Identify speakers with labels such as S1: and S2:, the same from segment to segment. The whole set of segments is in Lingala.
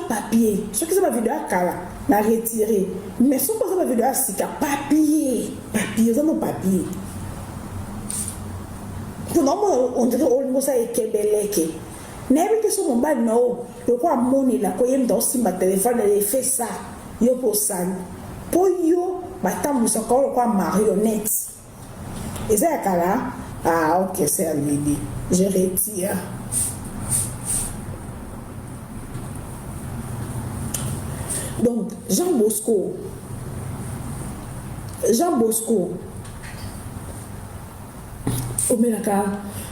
S1: papier. Ce qui est ma vidéo à Kala, n'a retiré. Mais ce qui est ma vidéo à Sika, papier. Papier, c'est mon papier. On dirait que ça est kebeleke. N'importe sur mon bas, non. Je crois monnaie là, quand il y a dans ma téléphone, elle fait ça. Yo pour ça. Pour yo, maintenant, vous encore quoi marionnette. Et c'est à Kala. Ah, ok, c'est à lui. Je retire. Donc, Jean Bosco, Omelaka,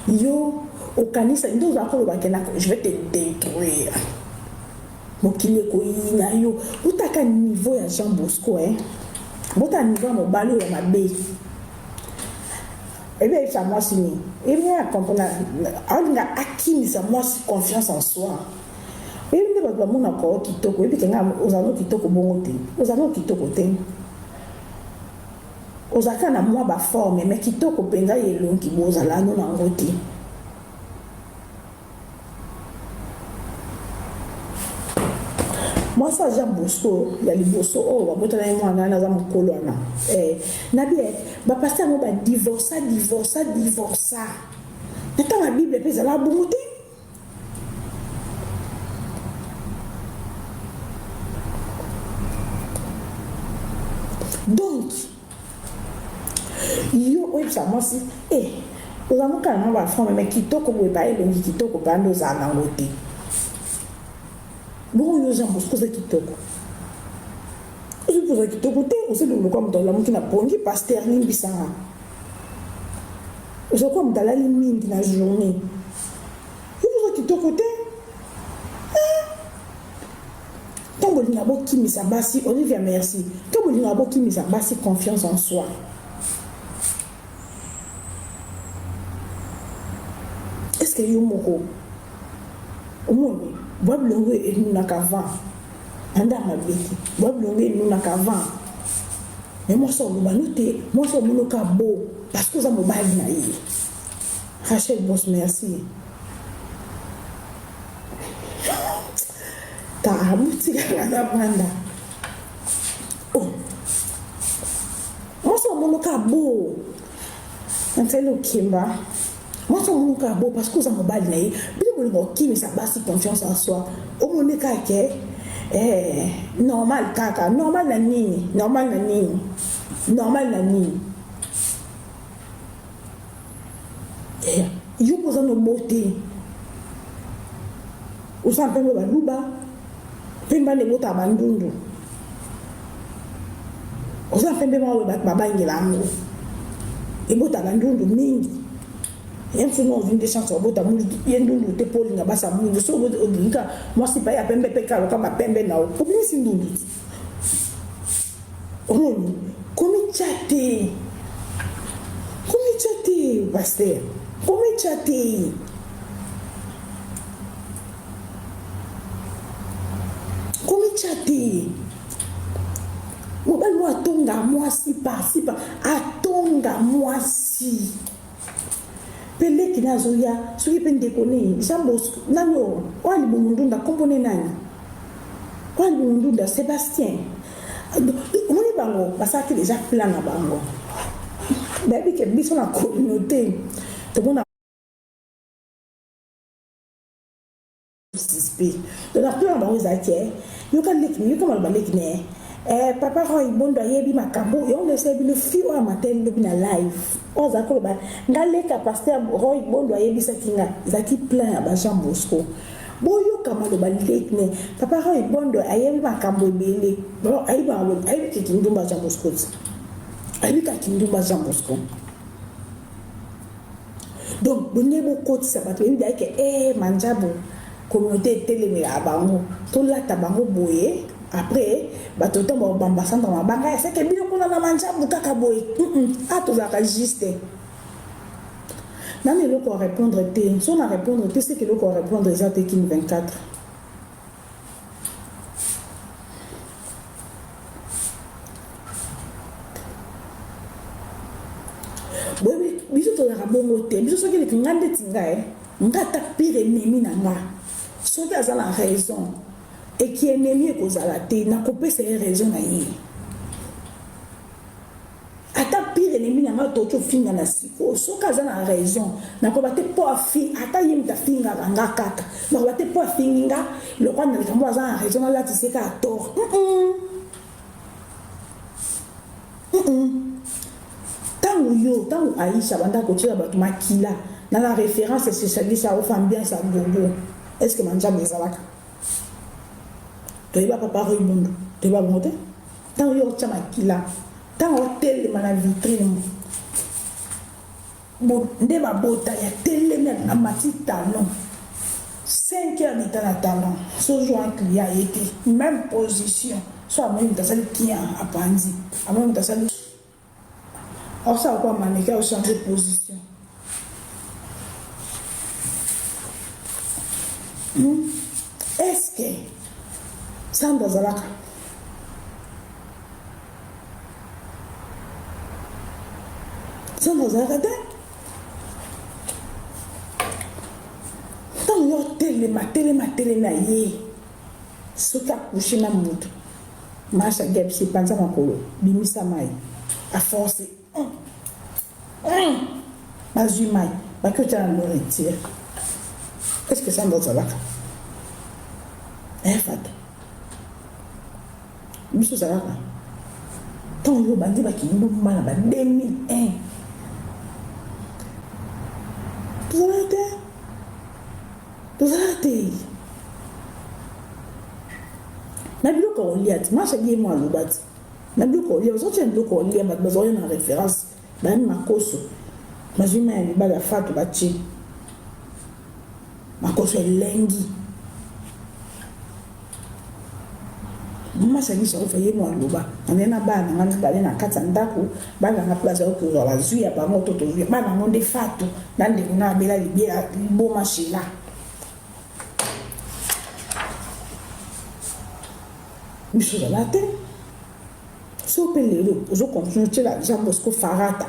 S1: yo, au kanisa, je vais te détruire. Mokile koina yo, utaka niveau ya Jean Bosco, hein. Bota niveau mo balo ya mabe. Eh bien, ça moi signé. Eh bien, comprendre, on a acquis ça moi confiance en soi. Et puis, nous avons encore kitoko. Et puis, nous avons kitoko bongote. Nous avons kitoko te. Nous avons moi ba forme, mais kitoko penga yelo ki boza la nous nangote. Moi ça Jean Bosco, il y a les Bosco, oh, va botter na moi na za mukolo na. Nabi ba pasteur mo ba divorce. Dans la Bible pe za la bongote. Donc, yo, oui, ça, moi, si, nous avons quand même la forme, mais qui toque au bail, donc qui toque au bain, nous en côté. Bon, nous avons posé qui toque. Je pose qui toque, on sait le comme dans la mouille qui n'a pas un pasteur, ni bissara. Je crois que dans la limite de la journée. Je pose qui toque, qui me s'abassi, Olivia, merci. Comme on a qui me s'abassi confiance en soi. Est-ce que yo moko au monde bois blongo et nous n'a qu'avant anda ma beki bois blongo et nous n'a qu'avant mais moi ça me banoté moi ça me ka beau parce que ça me baille na yi Rachel Boss merci ta boutique la banda oh moi ça me ka beau antelo kimba moi ça me ka beau parce que ça me baille na yi bien bon qui mais ça base confiance en soi au monde ka ke normal kaka normal na nini yo posa no beauté o sa pembe baluba pemba ne bota bandundu o sa pembe ba babangela ngo e bota bandundu mingi yem funo vinde chance o bota mu yendundu te poli nga basa mu so bo odinka moi si pa ya pembe peka lo kama pembe na o problème si ndundu on come chatte pasteur come chatte mobile moi atonga moi si pas atonga moi si pele kina zoya soki pe ndekone jambo nano wali bumundunda kompone nani wali bumundunda Sébastien omoni bango basaki déjà plan na bango babi ke biso na communauté to bona suspect de la plan bango zakie yo kan lekini yo kama balekine papa Roy Bondo yebi makambo yo le sebi le fio a matin le na live o za ko ba ngaleka pasteur Roy Bondo yebi sakinga zaki plein ba Jean Bosco boyo kama le balekine papa Roy Bondo yebi makambo ebele bon ayi ki kindumba Jean Bosco ayi ka kindumba Jean Bosco donc bonne beaucoup de ça parce que manjabo communauté téléméra bango to la tabango boye après batoto ba bamba sanda mabanga c'est que bien qu'on a mangé bukaka boy ah to za juste nani le ko répondre té si on a répondre té c'est que le ko répondre za té 24 boy biso to la bongo té biso so que le ngande tinga ngata pire mimi na nga so que ça la raison et qui est ennemi kozalate na kopé c'est raison na ye ata pire ennemi na ma to finga na siko so kaza na raison na ko bate po afi ata yim ta finga nga kaka na ko bate po finga le kwa na kambo za na raison la tiseka a tort tango Aïcha banda kotia bato makila na la référence c'est ça au femme bien ça bobo est-ce que manja bezalaka to yeba papa ribondo to yeba monter tango yo tia makila tango tele na vitrine bon nde ba bota ya tele na mati talon 5 heures de temps talon so joint client était même position soit même dans celle qui a appandi à même dans celle alors ça quoi mannequin changer de position est-ce que ça dans la ça dans la tant yo télé na ye ce qu'a couché na moto marche gap c'est pas ça makolo bimisa mai à force bazui mai ba que tu as le retire est-ce que ça dans la fat biso ça là tant yo bandi ba ki ndo mala ba 2001 tout ça na biloko oliat marche bien moi lo bat na biloko oliat vous autres biloko oliat ba besoin na référence ba makoso mazima ya ba la fatu ba chi makoso lengi mama sangisha ko faye moi lo ba anena ba na ngana ba na kata ndako ba na place au ko la zuya ba moto to zuya ba na ngonde fatu na ndeko na bela libia bo machila Monsieur Galate, si vous pouvez vous continuez la Jean Bosco Farata,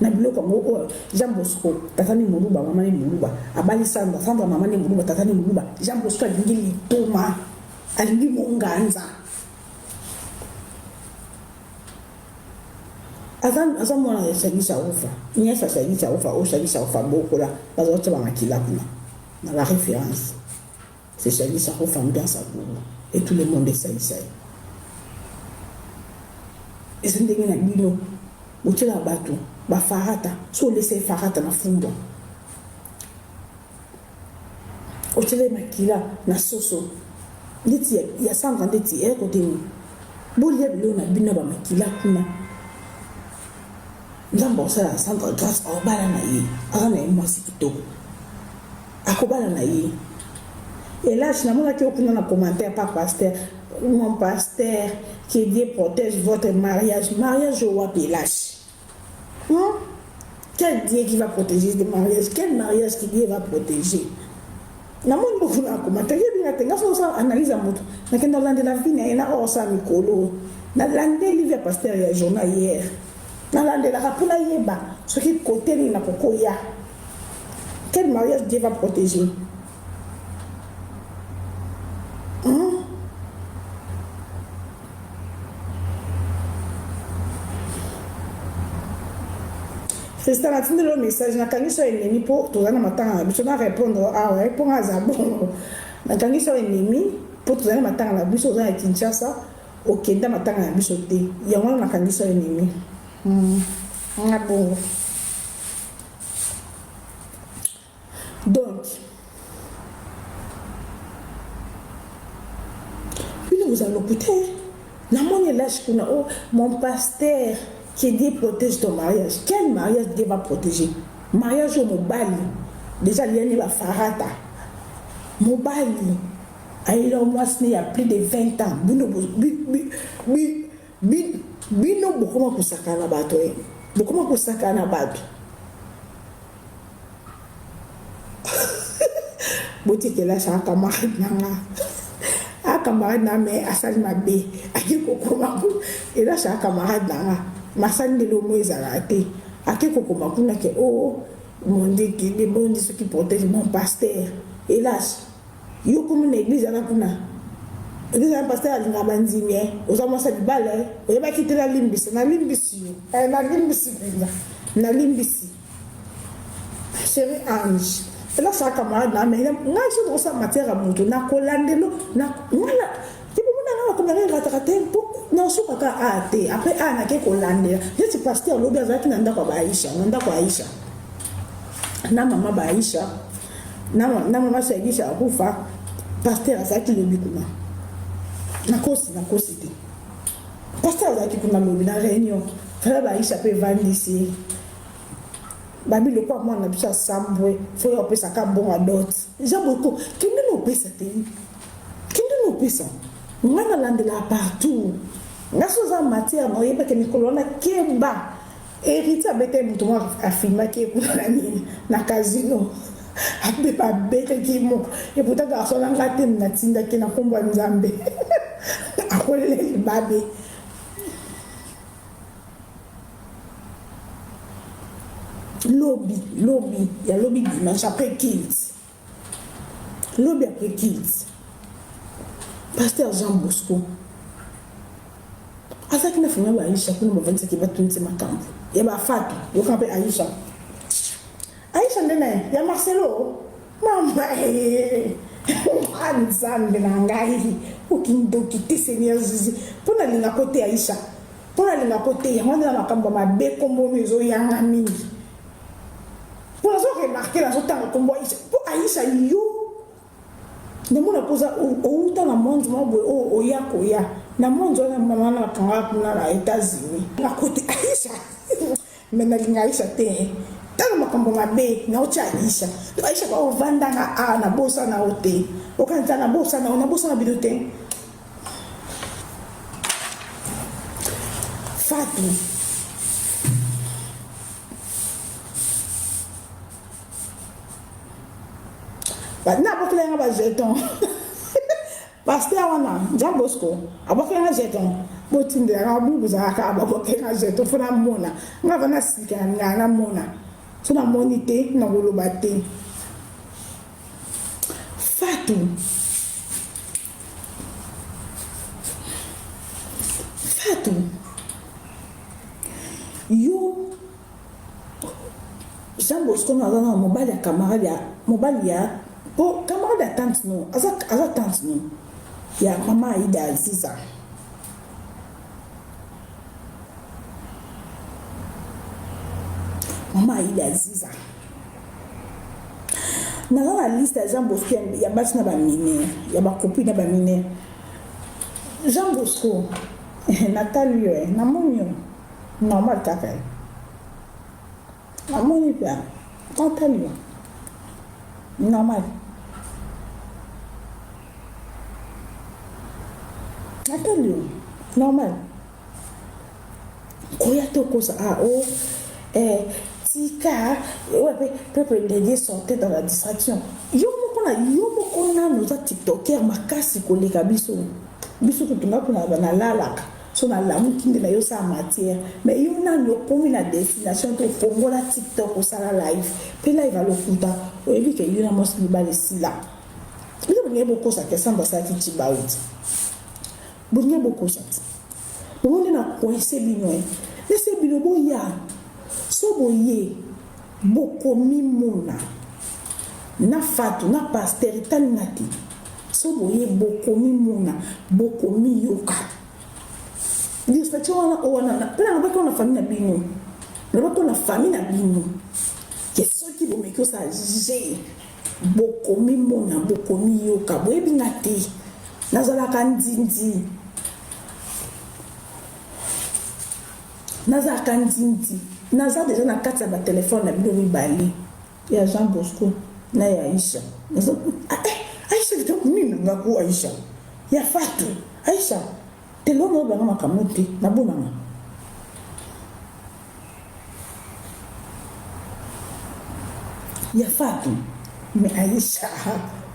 S1: Nabilo comme Jean Bosco, Tatani Mourouba, Mamani Mourouba, Abali Sandra, Sandra Mamani Mourouba, Tatani Mourouba, Jean Bosco Alingi Thomas, Alingi Monganza. Azan mwana ya Sagisa Ofa, Niesa Sagisa Ofa, O Sagisa Ofa, Bokola, Bazote Bamakila Kuna, dans la référence. C'est Sagisa Ofa, bien sa et tout le monde est Sagisa. Et c'est ndenge na bino botela bato ba farata so laisser farata na fundo otele makila na soso ndeti ya sanga ndeti e côté ni bolia bilo na bino ba makila kuna nzambo sala sanga grâce au bala na yi ana mo sikitoko akobala na yi et là je n'ai pas aucun commentaire par pasteur mon pasteur qui Dieu protège votre mariage au Wapelash. Quel Dieu qui va protéger le mariage? Quel mariage qui Dieu va protéger? Na mon beaucoup na commentaire bien tenga so ça analyse moto na kenda lande la vie na o sa mikolo na lande livre pasteur ya journal hier na lande la rapula yeba ce qui côté ni na pokoya. Quel mariage Dieu va protéger? C'est ça, le message. Na kangi so ennemi pour tout ça na matanga. Biso na répondre répondre à Zabon. Na kangi so ennemi pour tout ça na matanga na biso za Kinshasa. Okenda matanga na biso te. Yango na kangi so ennemi. Na bon. Donc puis nous allons écouter. Na mon lâche kuna mon pasteur qui Dieu protège ton mariage. Quel mariage Dieu va protéger? Mariage au Mobali. Déjà, il y a la Farata. Mobali. Il y a plus de 20 ans. Bino, beaucoup de sakana bato. Beaucoup de sakana bato. Boti que là, c'est un camarade. Un camarade n'a mais à ça, ma bé. Et là, c'est un camarade. Masani de l'homme est arrêté. À quel moment on a que mon Dieu qui est bon, qui protège mon pasteur. Hélas, yo comme une église à la kuna. Ils ont passé à l'ingabandimie, aux hommes à balai, et il va quitter la limbis, na limbisi, na limbisi, na limbisi. Chérie Ange, et là, ça camarade, mais il y a une chose matière à monter, na colandelo, na voilà. Tu peux me dire comment rattraper pour non, je crois qu'à après, na que colandelo. Je suis pasteur, l'objet qui n'a pas Aïcha, n'a pas Aïcha. Na maman Aïcha, na maman Aïcha, akufa, pasteur à ça qui le bikuma. Na kosi te pasteur azaki kuna lobi na réunion frère Aïcha pe vandisi babi le quoi moi na biso sambwe faut yo pesa ka bon adot jaboko kinde no pesa te kinde no pesa ngana landela partout ngaso za matière no yeba ke mikolona kemba héritier bete mutu mo afirma ke kuna na nini na casino abe ba bete ki mo et pourtant garçon la ngate na tinda ke na kombo nzambe akolele babe lobby ya lobby dimanche après kids lobby après kids pasteur Jean Bosco azaki na funa ba Aïcha kuna mo 27 ba tunzi makambo ya ba fatu yo kampe Aïcha ndene ya Marcelo mama anzambe na ngai ukindoki te Seigneur Jésus pona linga kote Aïcha pona linga kote ya ngana makambo mabe kombo mezo yanga mingi pona zo remarquer la zotanga kombo Aïcha po Aïcha yo ne mona poza o uta na monde mabo o ya koya na monde na mama na kanga kuna na États-Unis na kote Aïcha mena linga Aïcha te tala makambo mabe na ocha Aïcha Aïcha ko vanda na na bosa na ote okanta na bosa na bidote Fatou ba na boklenga ba jeton pasteur wana Jean Bosco aboklenga jeton botinde na bubu za ka aboklenga jeton fona mona ngava na sika na mona so na monité na goloba te Fatou yo Jean Bosco na zana mobile ya camarade ya mobile ya po camarade ya tante no aza tante no ya mama Aïda Aziza na la liste ya Jean Bosco ya basi na ba mine ya ba copine na ba mine Jean Bosco Nathalie na monyo normal kaka na monyo pia Nathalie normal koya to kosa tika peuple dédié sortait dans la distraction yo moko na nos tiktoker makasi koleka biso kutunga kuna na lalaka so na lamu kinde na yo sa matière mais yo na yo komi na destination to fongola tiktok au sala live pe live a lokuta o ebi ke yo na mos libale sila biso bonye boko sa kesamba sa ki baut bonye boko sa bonye na coincer bino ese bino boya so boye boko mimona na Fatou na pasteur tanati so boye boko mimona boko miyoka dispatcho wana na pena bako na famille na bino na bako na famille na bino ke soki bo meko sa je boko mimona boko miyoka boye bingati nazala kanzinzi naza déjà na kati ya ba téléphone na bino mibale ya Jean Bosco na ya Aïcha Aïcha lito nini nga ko Aïcha ya Fatou Aïcha te lono ba ngama kamuti na bonanga ya Fatou mais Aïcha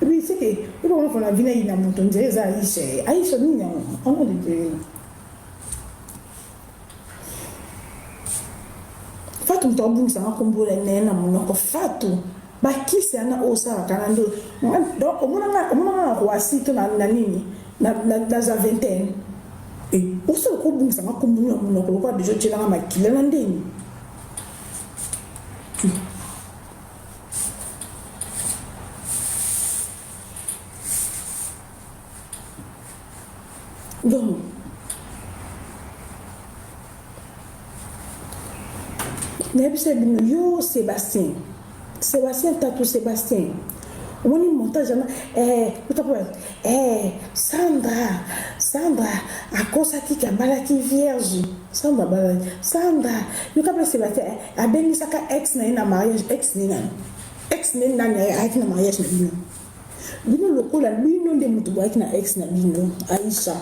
S1: oui c'est que on va la vina ina moto nzeza Aïcha nini on a dit Fatou mtobunza makombo la nena munoko Fatou bakisi ana osala kanando donc omona roasi to na nini na za vingtaine et pour ça ko bungisa makomuni na monoko ko déjà tshela makile na ndeni donc nebise bino yo Sébastien Tatou Sébastien on y montage Sandra à cause qui kabala qui vierge Sandra yo kapela Sébastien a béni saka ex na mariage ex na avec na mariage na bino lokola bino nde mutu avec na ex na bino Aïcha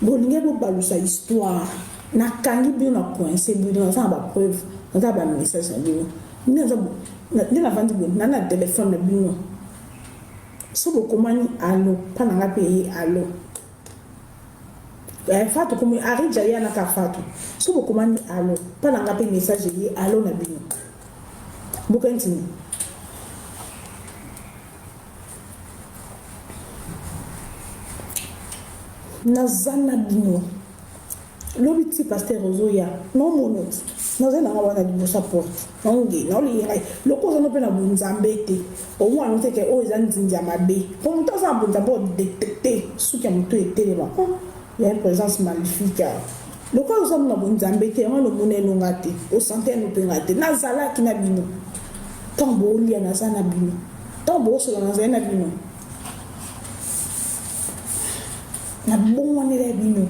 S1: bolinge bo balusa histoire na kangi bino na coincé bino ça ba preuve ça ba message na bino ni na vandi bon na téléphone na bino so bo komani allo pana nga payer allo fatu comme arija ya na ka fatu so bo komani allo pana nga payer message yi allo na bino bokantini nazana bino l'obiti pasteur Ozoya non monot nazana ngabana di bosa porte nonge noli le koza no pena bunzambete o mwa no teke o ezanzinja mabe pour muto sa bunza bo détecter suki muto etelema il y a une présence maléfique le koza no bunzambete on no muneno ngate o santé no pengate nazala kina bino tambo lia nazana bino tambo so nazana bino na bon on est bino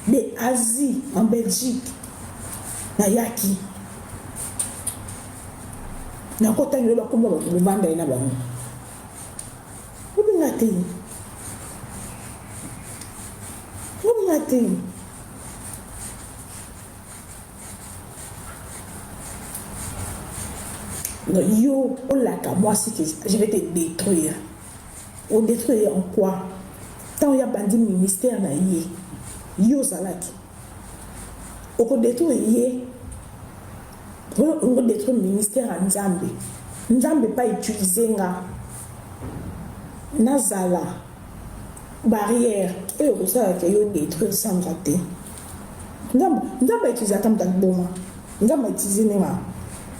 S1: de Asie en Belgique na yaki na kota ngelo bakomba buvanda ina bango ubingati no yo olaka moi si je vais te détruire ou détruire en quoi tant il y a bandit ministère na yé yo zalaki oko détruire on détruire ministère à Nzambe pas utiliser nga nazala barrière et au ça que yo détruire sans rater Nzambe utiliser tam tak boma Nzambe utiliser nga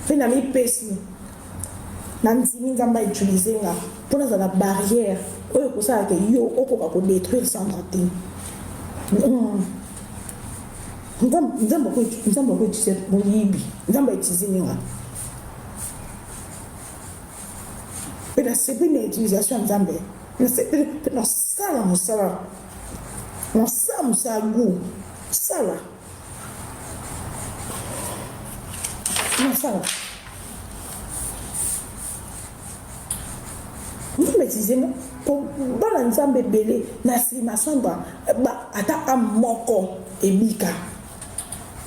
S1: fait na mi pesi nanzimi Nzambe utiliser nga pour la barrière et au ça que yo oko ko détruire sans rater Nzambe ko utiliser boyibi Nzambe utiliser nga pela sepe na utilisation Nzambe na sepe na sala musala gu sala Nzambe utiliser pour bala Nzambe belé na sima samba ba ata amoko ebika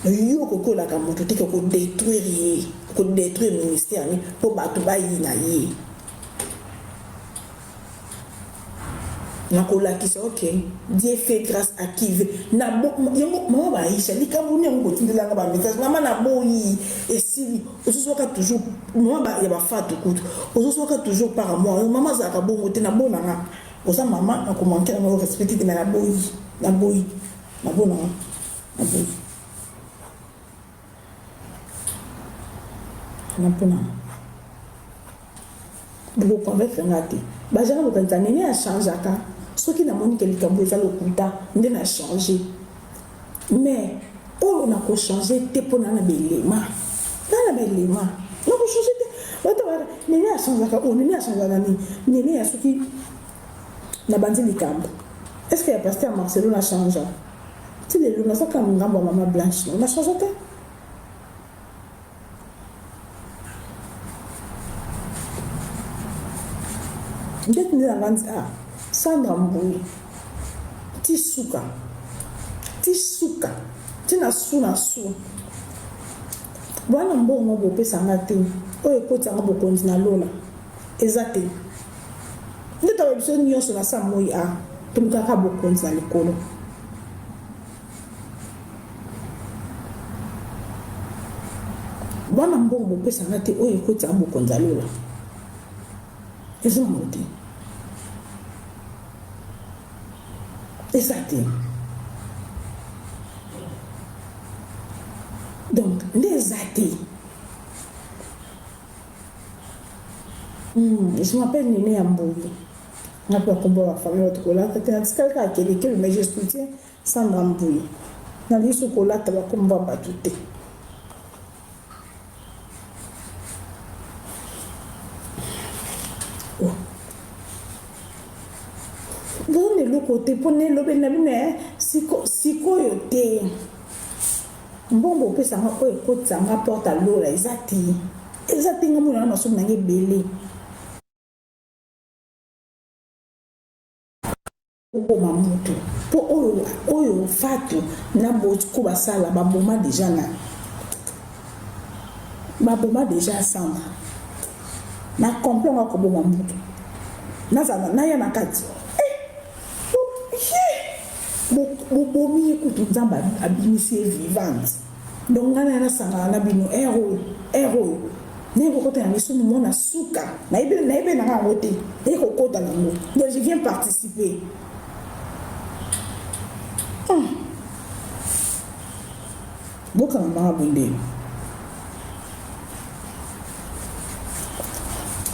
S1: yo ko la ka moto te ko détruire ministère ni pour batu ba yi na yi na ko la ki so OK Dieu fait grâce à qui veut na bo yango mama ba Aïcha li ka boni ngo tindela nga ba message mama na boyi et si ozo ka toujours mama ba ya ba fatu kutu ozo ka toujours par moi mama za ka bongo te na bona nga oza mama na ko manquer na respecter na boyi na bona na boyi na pona beaucoup convaincre ngati ba jana ko tantane ni a changer ka ce qui na moni que likambo eza lokuta nde na changer mais on na ko changer te pona na belema na ko changer te wata wala ni a changer ka on ni a changer na ni a ce qui na bandi likambo est-ce que ya pasteur Marcelo na changer ti le na saka ngambo mama Blanche na changer te ndeti nde na bandi Sandra Mbui tisuka tina su bwana mbongo bopesa nga te oyo ekoti yango bokonzi na lola eza te nde tawa biso nyonso na sa moi tomukaka bokonzi na likolo bwana mbongo bopesa nga te oyo ekoti yango bokonzi na lola eza nango te eza te donc nde eza te. Je m'appelle Néné Ambouli. Je m'appelle Kombo famille Otokola. C'est quelqu'un qui est mais je soutiens Sandra Ambouli. Dans les chocolats, tu vas Kombo Batouté. Dans le côté, pour ne le bénéfice, si quoi yote. Bon, peut ça écoute ça rapporte à l'eau là, exactement. Exactement, mon nom est Nangé Belé. Pour mamutu pour oyo fatu na botiko basala baboma déjà na baboma déjà ensemble na comprendre ko boma mutu na zana na ya na kati bomi ekutu nzamba abimisi vivante donc ngana na sanga na bino héros n'est-ce pas quand on est mon asuka naïbe na ngote et kokota nango donc je viens participer. Boka mama bonde.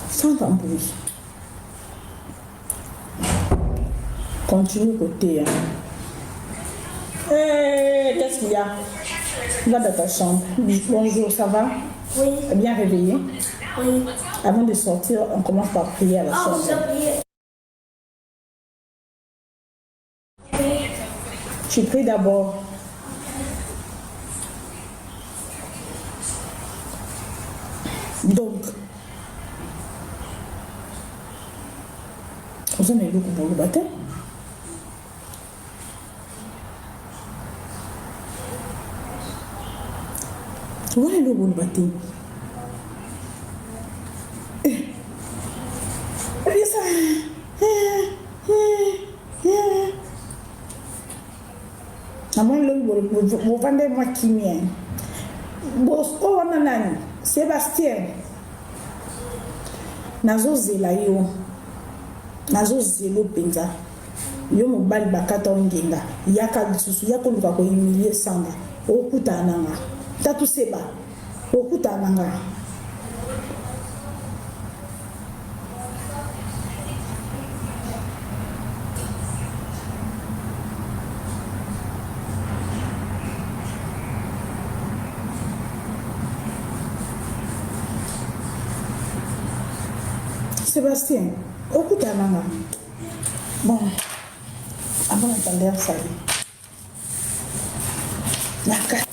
S1: Sans embrouille. Continue côté. Qu'est-ce qu'il y a? Va dans ta chambre. Bonjour, ça va?
S2: Oui.
S1: Bien réveillé?
S2: Oui.
S1: Avant de sortir, on commence par prier à la chambre. Tu pries d'abord. Donc, vous en avez beaucoup pour le baptême. Vous en avez beaucoup pour le baptême. Vous vendez moi qui mien. Bosco Wananani, Sébastien. Nazo zela yo. Nazo zelo penza. Yo mobali bakata ongenga. Yaka bisusu yako luka ko humilier sanga. Okuta nanga. Tatu seba. Okuta nanga. Sébastien, écoute à maman. Bon, avant d'entendre ça, la carte.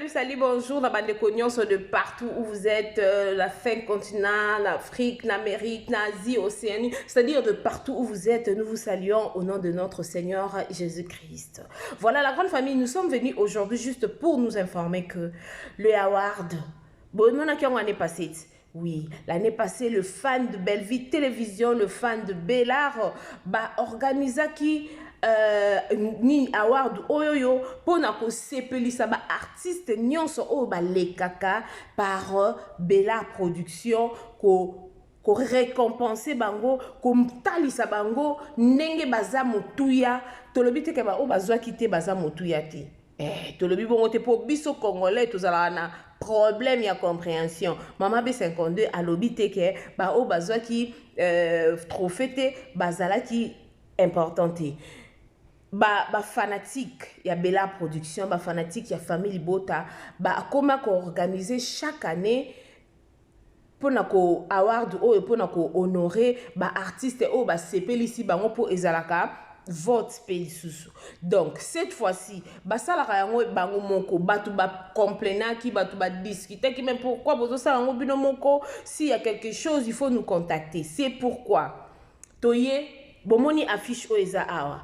S3: Salut, bonjour, la bande de cognons de partout où vous êtes, la fin continent, l'Afrique, l'Amérique, l'Asie, l'Océanie, c'est-à-dire de partout où vous êtes, nous vous saluons au nom de notre Seigneur Jésus-Christ. Voilà la grande famille, nous sommes venus aujourd'hui juste pour nous informer que le award, bon, l'année passée, oui, l'année passée, le fan de Belleville Télévision, le fan de Bellard, organisa qui ni award oyoyo pona ko sepelisa ba artiste nyonso o ba lekaka par Bellard Production ko récompenser bango ko talisa bango ndenge baza motuya tolobi te ke ba o bazwa kite baza motuya te tolobi bongo te po biso congolais tozala na problème ya compréhension mama B52 alobi te ke ba o bazwa ki trophée te bazala ki importante. Fanatique, il y a Bellard Production, fanatique, il y a Famille Bota, comment organiser chaque année pour nako award ou pour nako honorer artiste ou sepeli ici pour ezalaka vote pays. Donc cette fois-ci, salara yango bango moko batu complainant qui batu discuter qui même pourquoi bozo sala yango bino moko s'il y a quelque chose il faut nous contacter. C'est pourquoi toye bomoni affiche o eza awa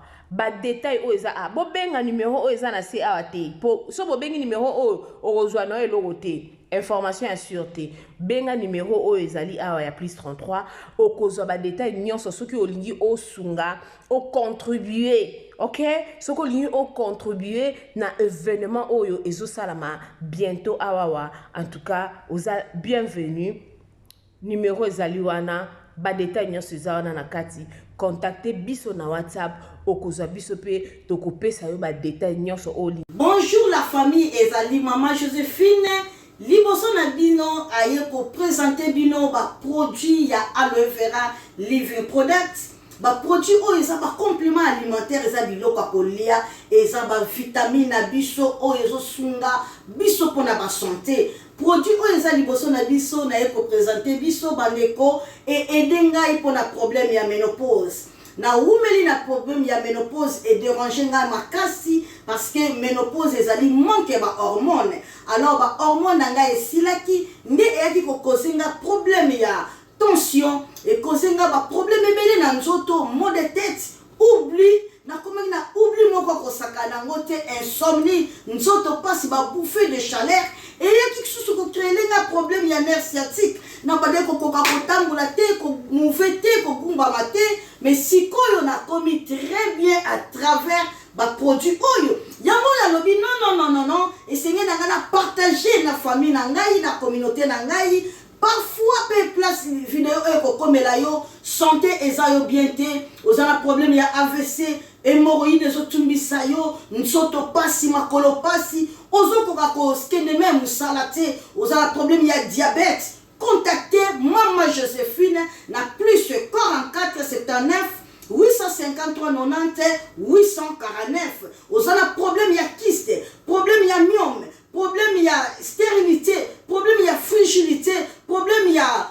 S3: détail o eza a bo benga numéro o eza na se awa te po so bo bengi numéro o ozwa na eloko te information ya sûreté benga numéro o ezali awa ya plus 33 o kozwa détail nyonso soki olingi o sunga o contribuer ok ce que lui ont contribué na événement oyo ezo salama bientôt awawa en tout cas oza bienvenue numéro ezali wana ba détail nyonso eza wana na kati contacter biso na WhatsApp okozwa biso pe tokopesa yo ba détail nyonso oli.
S2: Bonjour la famille ezali Maman Joséphine liboso na bino aye ko présenter bino ba produit ya aloe vera living product ba produit oyo eza ba complément alimentaire eza biloko kolia eza ba vitamine na biso oyo ezo sunga biso pona ba santé produit oyo eza liboso na biso na ye ko présenter biso bandeko et aider ngai pona problème ya ménopause na umeli na problème ya ménopause et déranger ngai makasi parce que ménopause ezali manque ba hormone alors ba hormone ngai esilaki nde eyaki ko causer nga problème ya tension et causer nga ba problème ebele na nzoto maux de tête oubli na komaki na oubli moko kosakana ngo te insomnie nzoto pasi ba bouffée de chaleur et yaki kisusu ko créer nga problème ya nerf sciatique na bade ko koka kotambola te ko mouver te ko gumbama te mais sikoyo na komi très bien à travers ba produit oyo yango ya lobi non et seigneur na ngana partager na famille na ngai na communauté na ngai parfois pe place vidéo eko komela yo santé eza yo bien te ozana problème ya AVC hémorroïde ezotumbisa yo nsoto pasi makolo pasi ozokoka ko skene même musala te ozana problème ya diabète contactez Maman Joséphine na plus 44 79 853 90 849 ozana problème ya kyste problème ya myome problème ya stérilité problème ya fragilité problème ya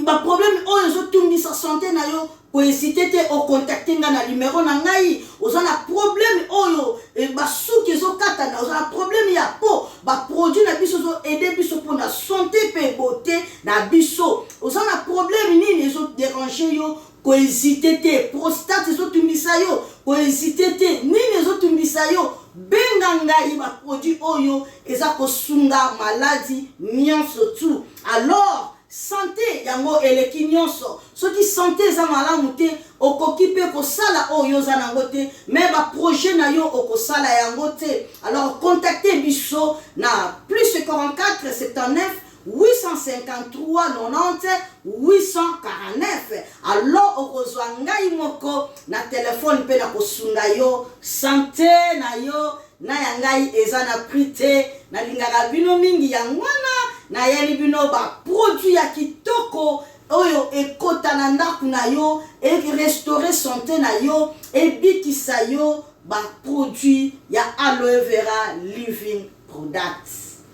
S2: ba problème oyo ezotumbisa santé na yo ko hésiter te o contacter nga na numéro na ngai ozana problème oyo ba suki ezokatana ozana problème ya peau ba produit na biso zo aider biso pour na santé pe beauté na biso ozana problème nini ezo déranger yo ko hésiter te prostate ezotumbisa yo ko hésiter te nini ezotumbisa yo benga ngai ba produit oyo eza kosunga maladie nyonso tu alors santé yango eleki nyonso soki santé eza malamu te okoki pe kosala oyo oza nango te mais ba projet na yo okosala yango te alors contactez biso na plus 44 79 853 90 849 alors okozwa ngai moko na telefone pe na kosunga yo santé na yo na ya ngai eza na prix te na lingaka bino mingi ya ngwana na yeli bino ba produit ya kitoko oyo ekota na ndaku na yo e restaurer santé na yo e bikisa yo ba produit ya aloe vera living products.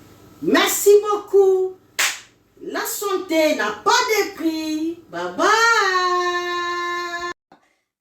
S2: Merci beaucoup. La santé n'a pas de prix. Bye bye.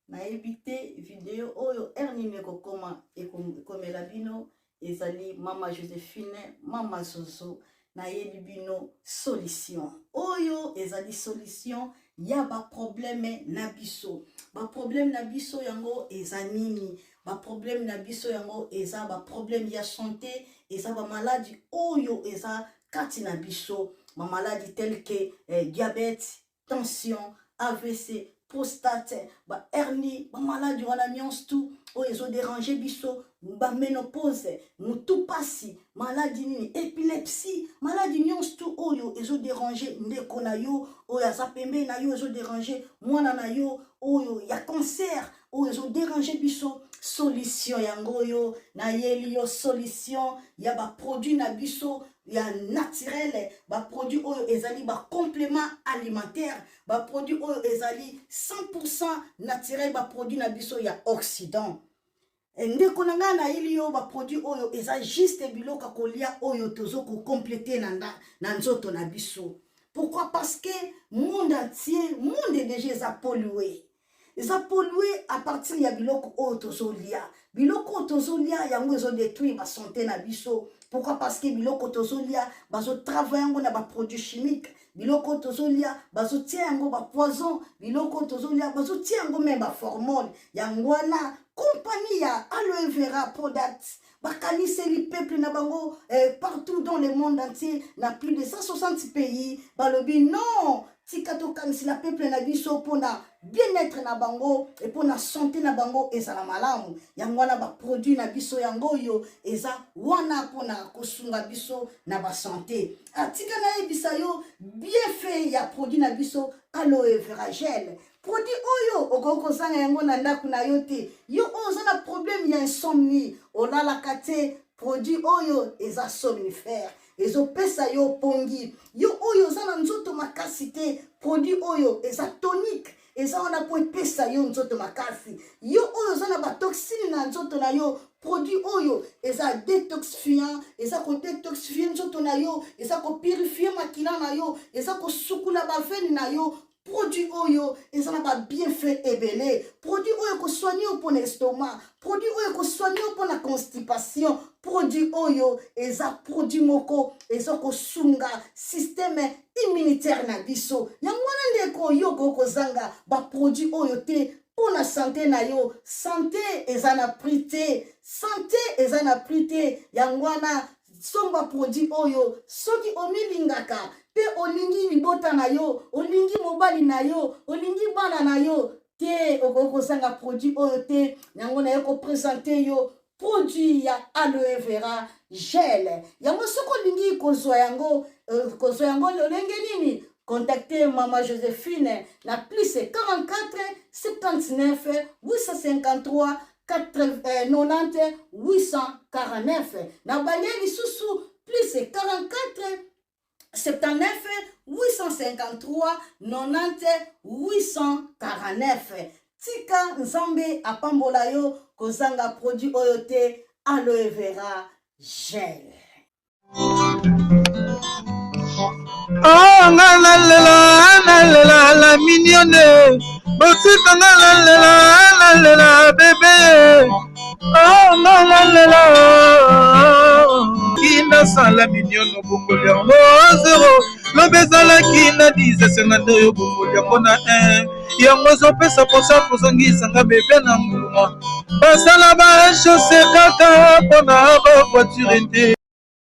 S2: Na évité vidéo oyo ernimeko koma ekomela bino ezali Maman Joséphine Mama Zozo na yeli bino solution oyo ezali solution ya ba problème na biso ba problème na biso yango eza nini ba problème na biso yango eza ba problème ya santé eza ba maladie oyo eza kati na biso ma maladie telle que diabète tension AVC prostate ba hernie ba maladie wana nyonso tu oyo ezo déranger biso ba ménopause mutu pasi maladie nini épilepsie maladie nyonso tu oyo ezo déranger ndeko na yo oyo aza pembe na yo ezo déranger mwana na yo oyo ya cancer oyo ezo déranger biso solution yango yo na yeli yo solution ya ba produit na biso ya naturel ba produit oyo ezali ba complément alimentaire ba produit oyo ezali 100% naturel ba produit na biso ya Occident ndeko na nga na yeli yo ba produit oyo eza juste biloko kolia oyo tozo ko compléter na nzoto na biso. Pourquoi? Parce que monde entier monde est déjà pollué. Eza pollué à partir ya biloko oyo tozolia. Biloko tozolia yango ezo détruire ba santé na biso. Pourquoi? Parce que biloko tozolia bazo travailler yango na ba produits chimiques. Biloko tozolia bazo tia yango ba poison. Biloko tozolia bazo tia yango même ba hormone. Yango wana compagnie ya aloe vera products bakanise li peuple na bango partout dans le monde entier na plus de 160 pays balobi non tika tokanisila peuple na biso pona bien-être na bango et pona santé na bango ezala malamu yango wana ba produit na biso yango yo eza wana pona kosunga biso na ba santé atika na yebisa yo bien fait ya produit na biso aloe vera gel produit oyo okokozanga yango na ndako na yo te yo oza na problème ya insomnie olalaka te produit oyo eza somnifère ezopesa yo pongi yo oyo oza na nzoto makasi te produit oyo eza tonique eza wana po epesa yo nzoto makasi yo oyo oza na batoxine na nzoto na yo produit oyo eza détoxifiant eza kodétoxifie nzoto na yo eza kopurifie makila na yo eza kosukula baveni na yo produit oyo eza na ba bienfait ebele produit oyo kosoigner yo mpona estomac produit oyo kosoigner yo mpona constipation produit oyo eza produit moko eza kosunga système immunitaire na biso yango wana ndeko yo kokozanga ba produit oyo te mpona santé na yo santé eza na prix te santé eza na prix te yango wana somba produit oyo soki omilingaka pe olingi libota na yo olingi mobali na yo olingi bana na yo te okozanga produit oyo te yango na yo kopresente yo produit ya aloe vera gel yango soko olingi kozwa yango lolenge nini contactez Maman Joséphine la plus 44 79 853 90 849 na balieli susu plus 44 79 853 90 849 tika nzambe apambola yo kozanga produit oyo te aloe vera gel.
S4: Oh nalela la mignonne botika nalela bébé oh nalela kina sala mignonne bongoli yango zero lobezalaki na 10 yo bongoli yango na 1 yango zopesa posa kozongisanga bebe na mbuma basala bachose kaka mpona bavoiture te